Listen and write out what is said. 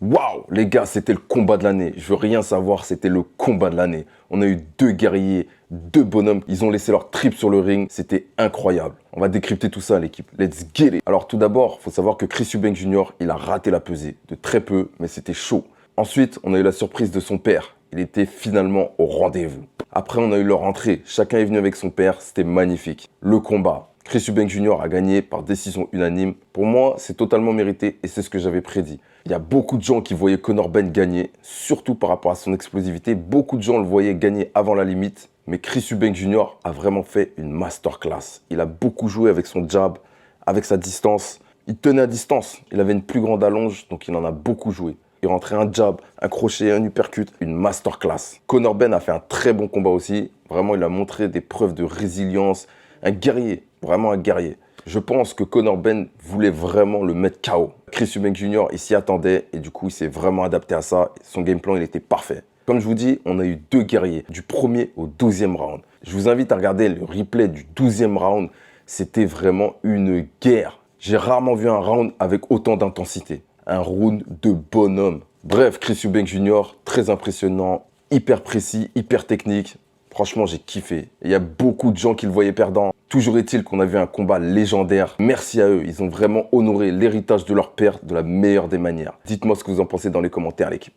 Waouh, les gars, c'était le combat de l'année. Je veux rien savoir, c'était le combat de l'année. On a eu deux guerriers, deux bonhommes. Ils ont laissé leur trip sur le ring. C'était incroyable. On va décrypter tout ça, l'équipe. Let's get it. Alors, tout d'abord, il faut savoir que Chris Eubank Jr., il a raté la pesée. De très peu, mais c'était chaud. Ensuite, on a eu la surprise de son père. Il était finalement au rendez-vous. Après, on a eu leur entrée. Chacun est venu avec son père. C'était magnifique. Le combat. Chris Eubank Jr. a gagné par décision unanime. Pour moi, c'est totalement mérité et c'est ce que j'avais prédit. Il y a beaucoup de gens qui voyaient Conor Ben gagner, surtout par rapport à son explosivité. Beaucoup de gens le voyaient gagner avant la limite. Mais Chris Eubank Jr. a vraiment fait une masterclass. Il a beaucoup joué avec son jab, avec sa distance. Il tenait à distance. Il avait une plus grande allonge, donc il en a beaucoup joué. Il rentrait un jab, un crochet, un uppercut, une masterclass. Conor Ben a fait un très bon combat aussi. Vraiment, il a montré des preuves de résilience. Un guerrier, vraiment un guerrier. Je pense que Conor Ben voulait vraiment le mettre KO. Chris Eubank Jr., il s'y attendait et du coup, il s'est vraiment adapté à ça. Son game plan, il était parfait. Comme je vous dis, on a eu deux guerriers, du premier au 12e round. Je vous invite à regarder le replay du 12e round. C'était vraiment une guerre. J'ai rarement vu un round avec autant d'intensité. Un round de bonhomme. Bref, Chris Eubank Jr., très impressionnant, hyper précis, hyper technique. Franchement, j'ai kiffé. Il y a beaucoup de gens qui le voyaient perdant. Toujours est-il qu'on a vu un combat légendaire. Merci à eux. Ils ont vraiment honoré l'héritage de leur père de la meilleure des manières. Dites-moi ce que vous en pensez dans les commentaires, l'équipe.